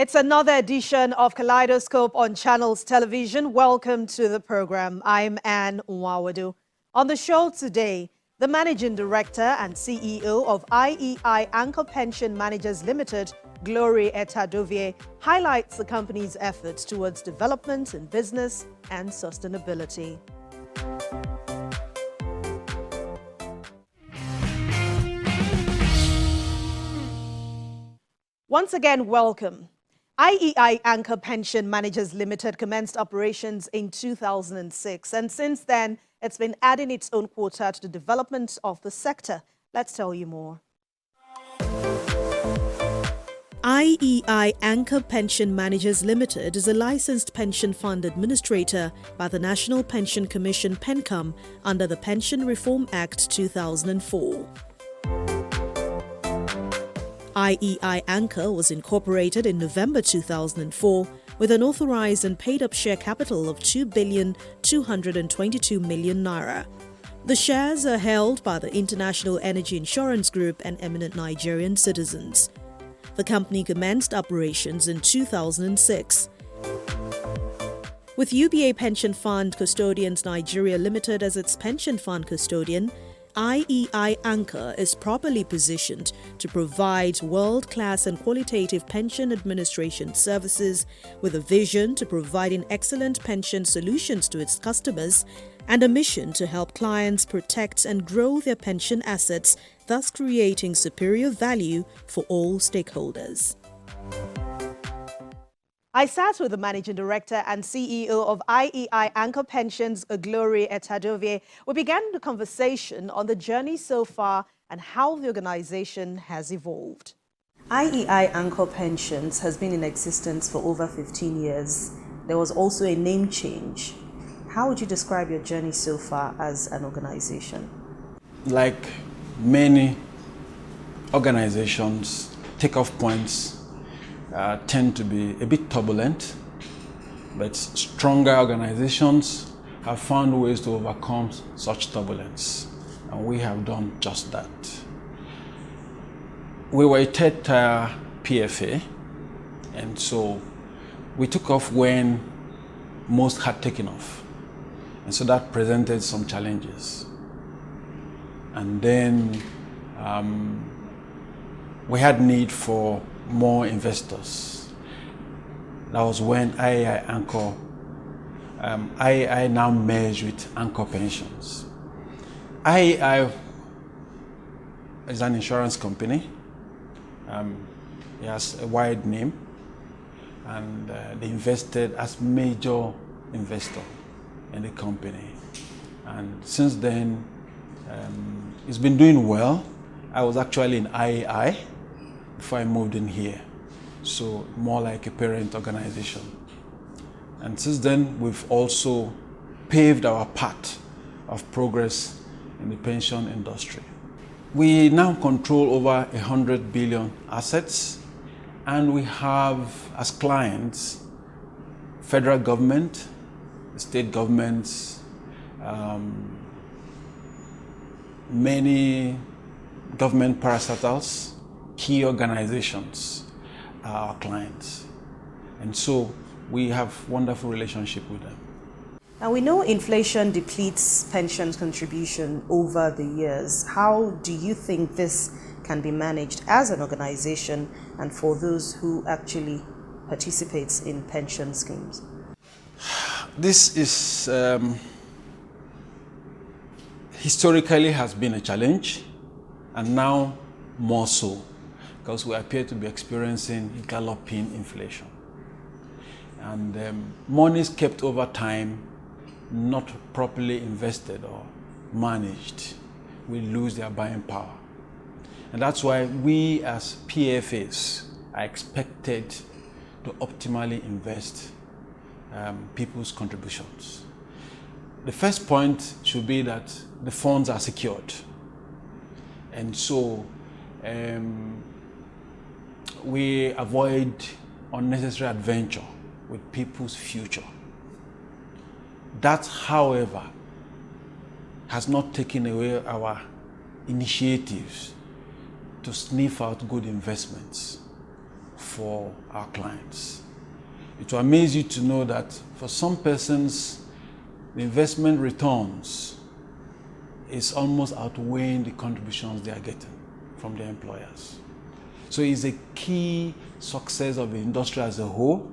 It's another edition of Kaleidoscope on Channels Television. Welcome to the program. I'm Anne Nwawadu. On the show today, the Managing Director and CEO of IEI Anchor Pension Managers Limited, Glory Etadovie, highlights the company's efforts towards development in business and sustainability. Once again, welcome. IEI Anchor Pension Managers Limited commenced operations in 2006, and since then, it's been adding its own quota to the development of the sector. Let's tell you more. IEI Anchor Pension Managers Limited is a licensed pension fund administrator by the National Pension Commission (PENCOM) under the Pension Reform Act 2004. IEI Anchor was incorporated in November 2004 with an authorized and paid-up share capital of 2,222 million naira. The shares are held by the International Energy Insurance Group and eminent Nigerian citizens. The company commenced operations in 2006. With UBA Pension Fund Custodians Nigeria Limited as its pension fund custodian, IEI Anchor is properly positioned to provide world-class and qualitative pension administration services with a vision to providing excellent pension solutions to its customers and a mission to help clients protect and grow their pension assets, thus creating superior value for all stakeholders. I sat with the Managing Director and CEO of IEI Anchor Pensions, Glory Etadovie. We began the conversation on the journey so far and how the organization has evolved. IEI Anchor Pensions has been in existence for over 15 years. There was also a name change. How would you describe your journey so far as an organization? Like many organizations, takeoff points tend to be a bit turbulent, but stronger organizations have found ways to overcome such turbulence, and we have done just that. We were a third-tier PFA, and so we took off when most had taken off, and so that presented some challenges. And then we had need for more investors. That was when IEI Anchor, IEI now merged with Anchor Pensions. IEI is an insurance company. It has a wide name, and they invested as major investor in the company. And since then, it's been doing well. I was actually in IEI before I moved in here, so more like a parent organization. And since then, we've also paved our path of progress in the pension industry. We now control over 100 billion assets, and we have as clients federal government, state governments, many government parastatals, key organizations are our clients. And so we have wonderful relationship with them. And we know inflation depletes pension contribution over the years. How do you think this can be managed as an organization and for those who actually participate in pension schemes? This is historically has been a challenge, and now more so, because we appear to be experiencing galloping inflation. And monies kept over time, not properly invested or managed, will lose their buying power. And that's why we as PFAs are expected to optimally invest people's contributions. The first point should be that the funds are secured. And so we avoid unnecessary adventure with people's future. That, however, has not taken away our initiatives to sniff out good investments for for our clients. It will amaze you to know that for some persons, the investment returns is almost outweighing the contributions they are getting from their employers. So it's a key success of the industry as a whole,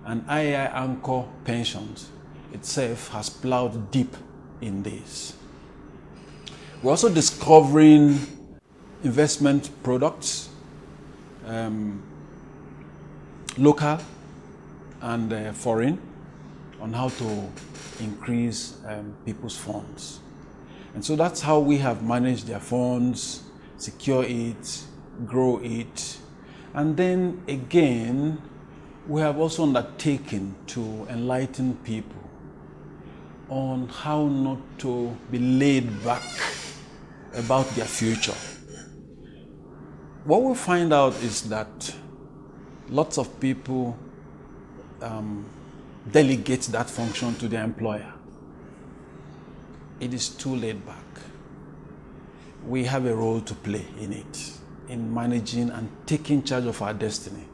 and IAI Anchor Pensions itself has plowed deep in this. We're also discovering investment products, local and foreign, on how to increase people's funds. And so that's how we have managed their funds, secure it, grow it. And then again, we have also undertaken to enlighten people on how not to be laid back about their future. What we find out is that lots of people delegate that function to their employer. It is too laid back. We have a role to play in it, in managing and taking charge of our destiny.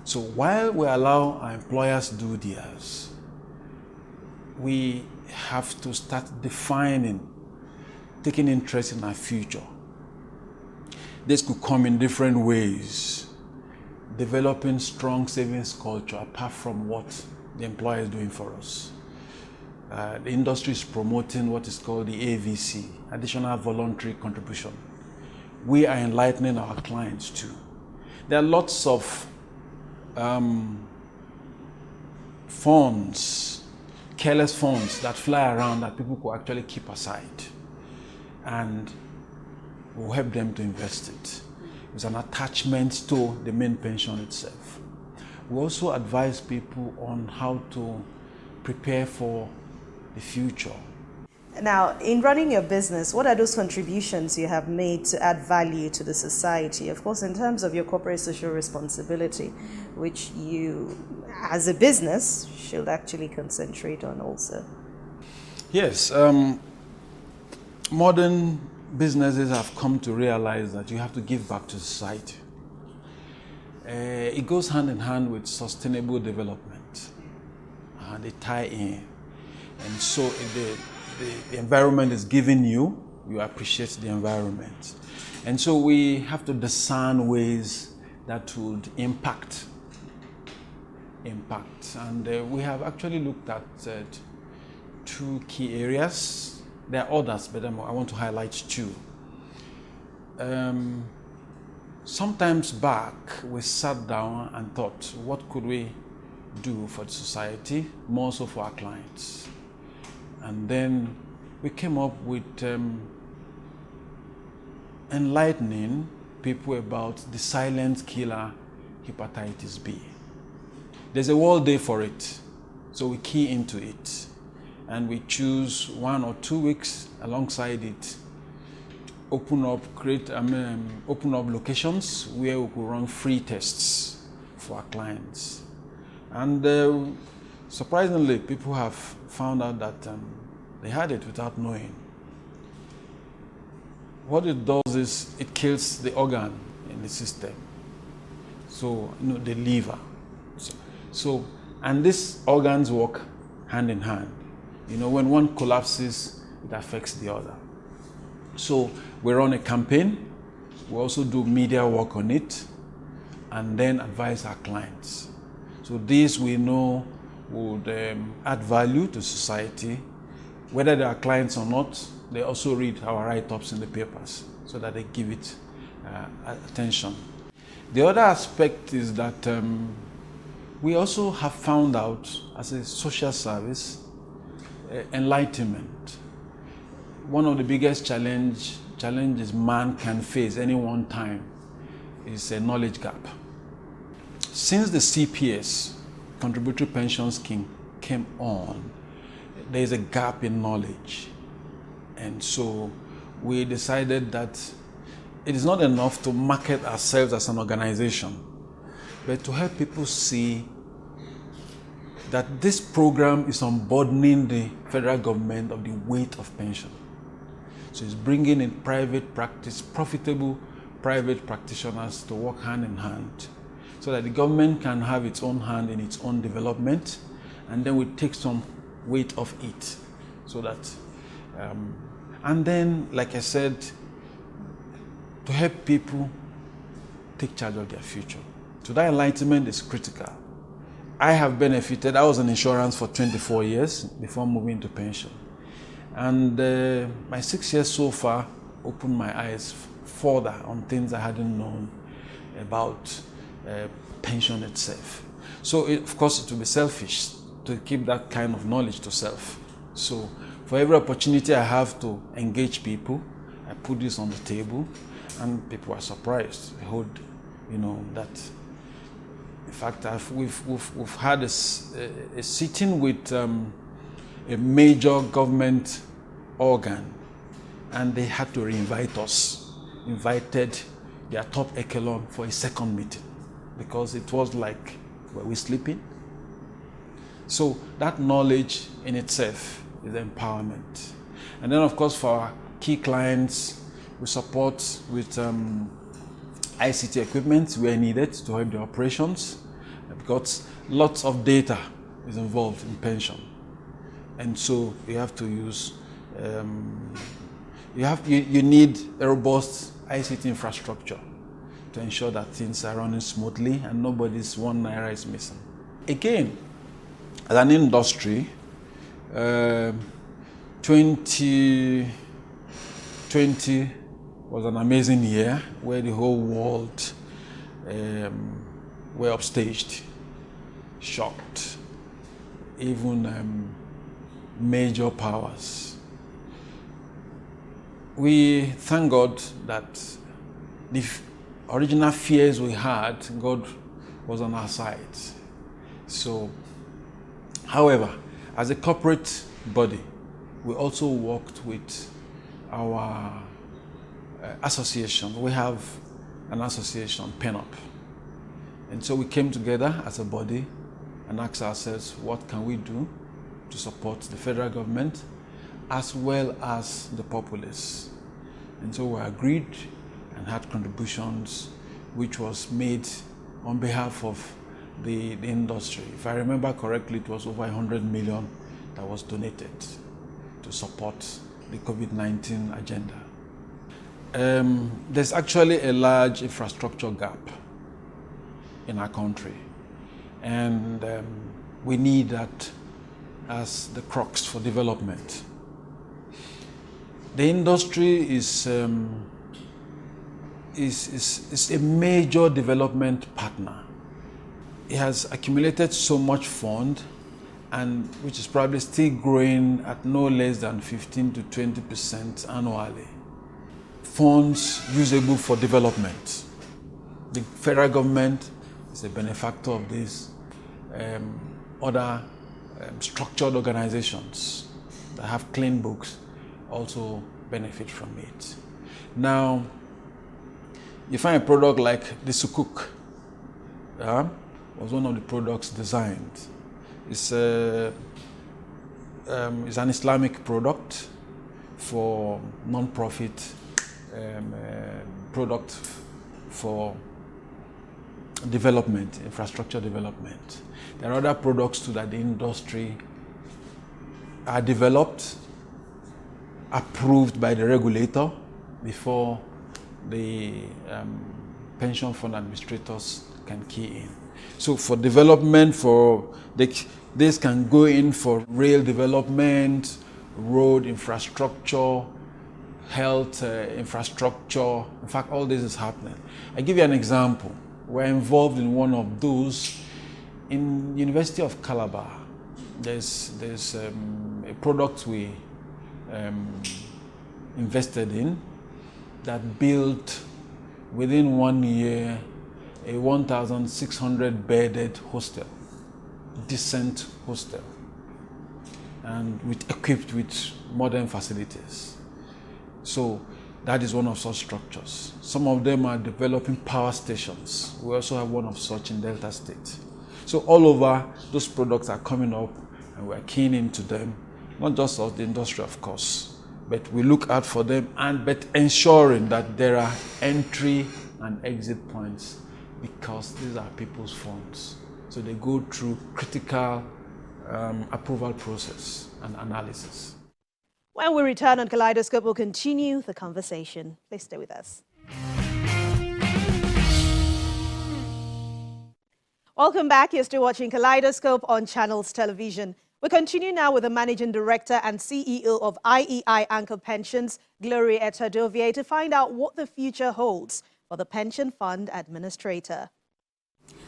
So while we allow our employers do theirs, we have to start defining, taking interest in our future. This could come in different ways. Developing strong savings culture apart from what the employer is doing for us. The industry is promoting what is called the AVC, Additional Voluntary Contribution. We are enlightening our clients too. There are lots of funds, careless funds that fly around that people could actually keep aside, and we'll help them to invest it. It's an attachment to the main pension itself. We also advise people on how to prepare for the future. Now, in running your business, what are those contributions you have made to add value to the society? Of course, in terms of your corporate social responsibility, which you, as a business, should actually concentrate on also. Yes, modern businesses have come to realize that you have to give back to society. It goes hand in hand with sustainable development, and they tie in. And so the environment is giving you, you appreciate the environment. And so we have to discern ways that would impact. And we have actually looked at two key areas. There are others, but I want to highlight two. Sometimes back, we sat down and thought, what could we do for the society, more so for our clients? And then we came up with enlightening people about the silent killer, hepatitis B. There's a World Day for it, so we key into it. And we choose 1 or 2 weeks alongside it, open up locations where we could run free tests for our clients. And surprisingly, people have found out that they had it without knowing. What it does is it kills the organ in the system, so the liver. And these organs work hand in hand. When one collapses, it affects the other. So we run a campaign. We also do media work on it, and then advise our clients. So this we know would add value to society. Whether they are clients or not, they also read our write-ups in the papers so that they give it attention. The other aspect is that we also have found out as a social service, enlightenment. One of the biggest challenges man can face any one time is a knowledge gap. Since the CPS, Contributory Pension Scheme, came on, there is a gap in knowledge. And so we decided that it is not enough to market ourselves as an organization, but to help people see that this program is unburdening the federal government of the weight of pension. So it's bringing in private practice, profitable private practitioners to work hand in hand, so that the government can have its own hand in its own development, and then we take some weight off it, so that, and then, like I said, to help people take charge of their future. So that enlightenment is critical. I have benefited. I was in insurance for 24 years before moving to pension. And my 6 years so far opened my eyes further on things I hadn't known about pension itself. So, of course, it would be selfish to keep that kind of knowledge to self. So, for every opportunity I have to engage people, I put this on the table, and people are surprised. They hold, that. In fact, we've had a sitting with a major government organ, and they had to reinvite us, invited their top echelon for a second meeting, because it was like, were we sleeping? So that knowledge in itself is empowerment. And then, of course, for our key clients, we support with ICT equipment where needed to help the operations, because lots of data is involved in pension, and so you have to use you need a robust ICT infrastructure to ensure that things are running smoothly and nobody's 1 naira is missing. Again, as an industry, 2020 was an amazing year where the whole world were upstaged, shocked, even major powers. We thank God that the original fears we had, God was on our side. So, however, as a corporate body, we also worked with our association. We have an association, PENUP. And so we came together as a body and asked ourselves, what can we do to support the federal government as well as the populace? And so we agreed and had contributions which was made on behalf of the industry. If I remember correctly, it was over 100 million that was donated to support the COVID-19 agenda. There's actually a large infrastructure gap in our country, and we need that as the crux for development. The industry is a major development partner. It has accumulated so much fund, and which is probably still growing at no less than 15 to 20% annually. Funds usable for development. The federal government is a benefactor of this. Other structured organizations that have clean books also benefit from it. Now, you find a product like the sukuk, was one of the products designed. It's an Islamic product for non-profit product for development, infrastructure development. There are other products too that the industry are developed, approved by the regulator before the pension fund administrators can key in. So for development, this can go in for rail development, road infrastructure, health infrastructure. In fact, all this is happening. I give you an example. We're involved in one of those. In University of Calabar, there's a product we invested in that built within 1 year a 1,600 bedded hostel, decent hostel, and equipped with modern facilities. So that is one of such structures. Some of them are developing power stations. We also have one of such in Delta State. So all over, those products are coming up, and we're keen into them, not just of the industry, of course, but we look out for them, but ensuring that there are entry and exit points because these are people's funds. So they go through critical approval process and analysis. When we return on Kaleidoscope, we'll continue the conversation. Please stay with us. Welcome back. You're still watching Kaleidoscope on Channels Television. We continue now with the Managing Director and CEO of IEI Anchor Pensions, Gloria Etadovie, to find out what the future holds for the Pension Fund Administrator.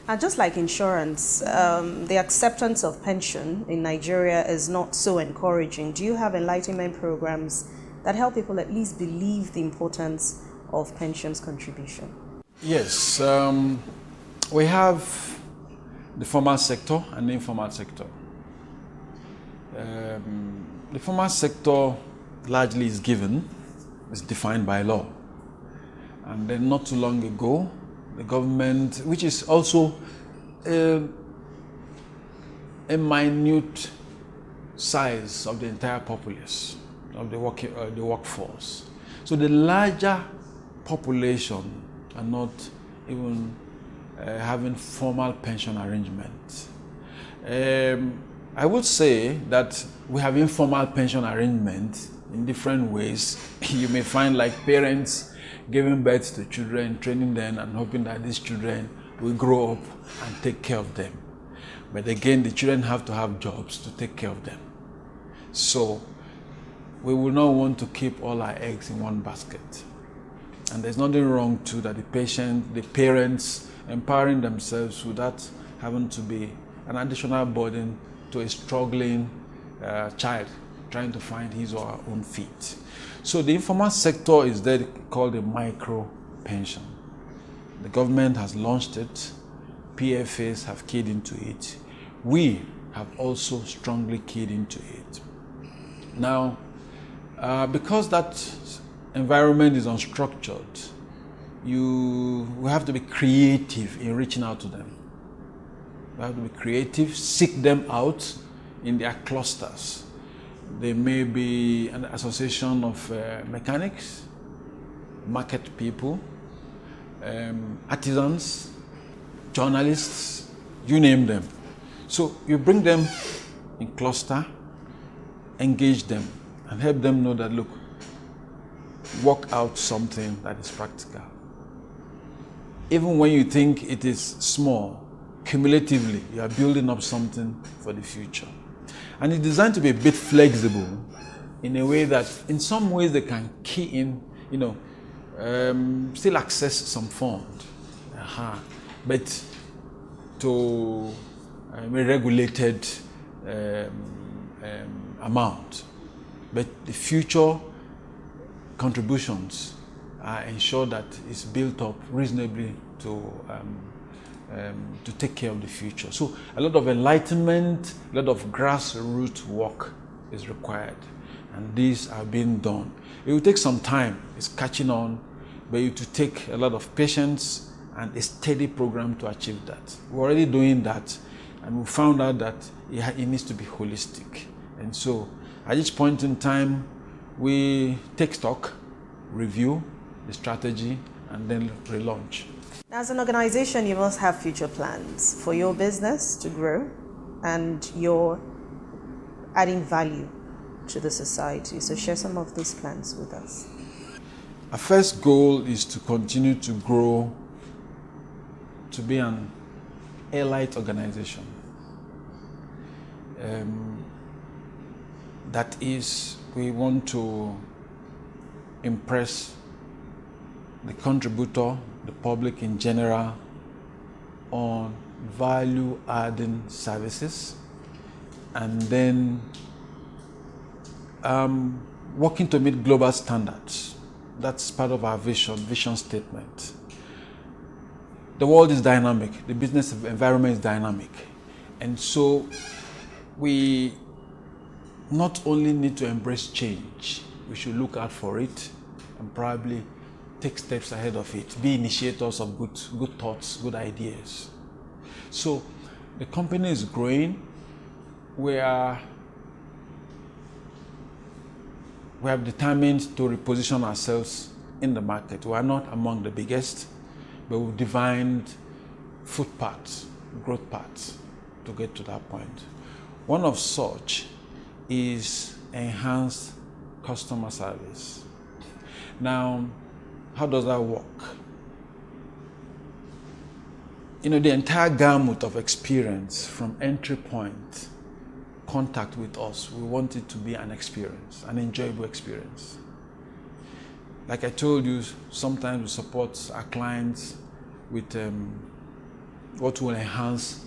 And just like insurance, the acceptance of pension in Nigeria is not so encouraging. Do you have enlightenment programs that help people at least believe the importance of pensions contribution? Yes, we have the formal sector and the informal sector. The formal sector largely is given, is defined by law. And then not too long ago, the government, which is also a minute size of the entire populace, of the workforce. So the larger population are not even having formal pension arrangements. I would say that we have informal pension arrangements in different ways. You may find like parents giving birth to children, training them, and hoping that these children will grow up and take care of them. But again, the children have to have jobs to take care of them. So we will not want to keep all our eggs in one basket. And there's nothing wrong too that the parents empowering themselves without having to be an additional burden to a struggling child trying to find his or her own feet. So the informal sector is there called a micro pension. The government has launched it. PFAs have keyed into it. We have also strongly keyed into it. Now, because that environment is unstructured, we have to be creative in reaching out to them. We have to be creative, seek them out in their clusters. There may be an association of mechanics, market people, artisans, journalists, you name them. So you bring them in cluster, engage them, and help them know that, look, work out something that is practical. Even when you think it is small, cumulatively, you are building up something for the future. And it's designed to be a bit flexible in a way that in some ways they can key in, still access some fund, but to a regulated amount. But the future contributions are ensured that it's built up reasonably to take care of the future. So a lot of enlightenment, a lot of grassroots work is required, and these are being done. It will take some time, it's catching on, but it will take a lot of patience and a steady program to achieve that. We're already doing that, and we found out that it needs to be holistic. And so at each point in time, we take stock, review the strategy, and then relaunch. As an organization, you must have future plans for your business to grow, and you're adding value to the society. So share some of those plans with us. Our first goal is to continue to grow, to be an elite organization. That is, we want to impress the contributor, the public in general, on value-adding services, and then working to meet global standards. That's part of our vision statement. The world is dynamic, the business environment is dynamic, and so we not only need to embrace change, we should look out for it and probably take steps ahead of it, be initiators of good thoughts, good ideas. So the company is growing. We have determined to reposition ourselves in the market. We are not among the biggest, but we've defined footpaths, growth paths to get to that point. One of such is enhanced customer service. Now, how does that work? The entire gamut of experience from entry point, contact with us, we want it to be an experience, an enjoyable experience. Like I told you, sometimes we support our clients with what will enhance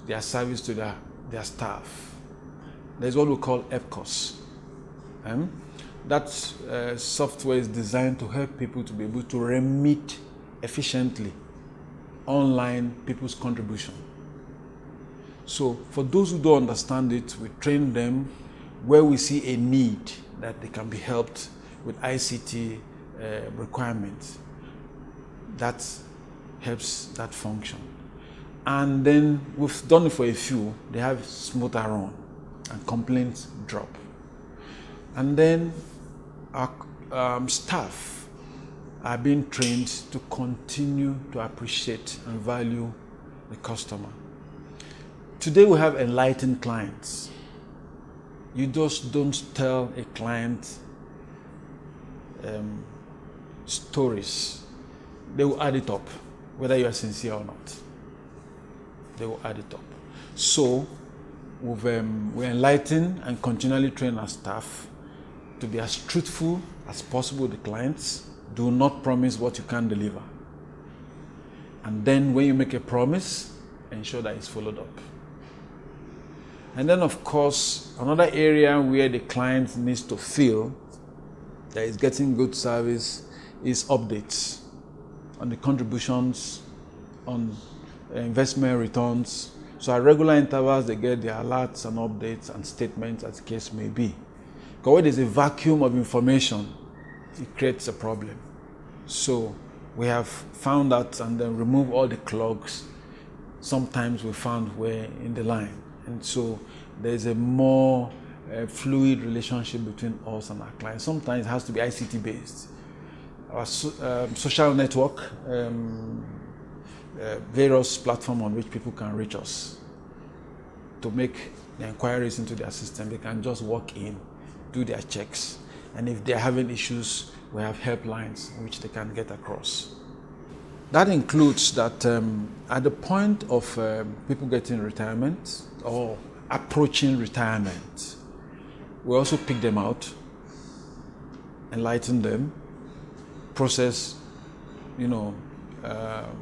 their service to their staff. There's what we call EPCOS. That software is designed to help people to be able to remit efficiently online people's contribution. So for those who don't understand it, we train them where we see a need that they can be helped with ICT requirements. That helps that function. And then we've done it for a few, they have smoother run and complaints drop. And then our staff are being trained to continue to appreciate and value the customer. Today we have enlightened clients. You just don't tell a client stories. They will add it up, whether you are sincere or not. They will add it up. So we enlighten and continually train our staff to be as truthful as possible with the clients. Do not promise what you can't deliver. And then when you make a promise, ensure that it's followed up. And then of course, another area where the client needs to feel that is getting good service is updates on the contributions, on investment returns. So at regular intervals, they get their alerts and updates and statements as the case may be. Because when there's a vacuum of information, it creates a problem. So we have found that and then remove all the clogs. Sometimes we found where in the line. And so there's a more fluid relationship between us and our clients. Sometimes it has to be ICT based. Our social network, various platforms on which people can reach us to make the inquiries into their system. They can just walk in, do their checks, and if they're having issues, we have helplines which they can get across. That includes that at the point of people getting retirement or approaching retirement, we also pick them out, enlighten them, process,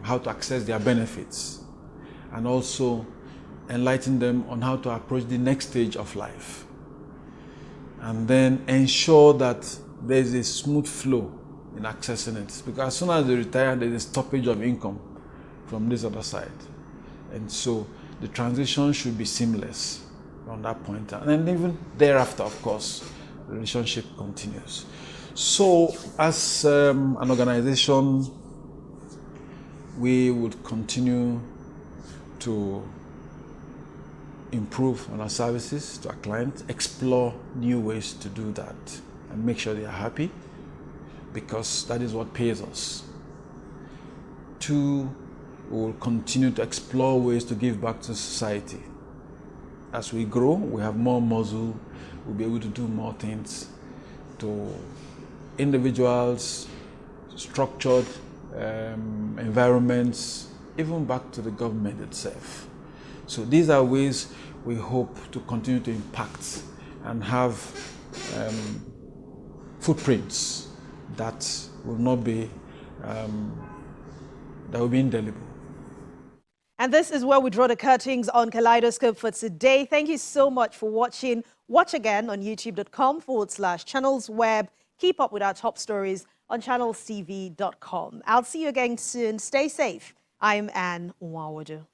how to access their benefits, and also enlighten them on how to approach the next stage of life. And then ensure that there's a smooth flow in accessing it. Because as soon as they retire, there's a stoppage of income from this other side. And so the transition should be seamless from that point. And then even thereafter, of course, the relationship continues. So as an organization, we would continue to improve on our services to our clients, explore new ways to do that, and make sure they are happy, because that is what pays us. 2, we will continue to explore ways to give back to society. As we grow, we have more muscle, we'll be able to do more things to individuals, structured environments, even back to the government itself. So these are ways we hope to continue to impact and have footprints that will not be, that will be indelible. And this is where we draw the curtains on Kaleidoscope for today. Thank you so much for watching. Watch again on youtube.com/channelsweb. Keep up with our top stories on channelstv.com. I'll see you again soon. Stay safe. I'm Anne Nwawadu.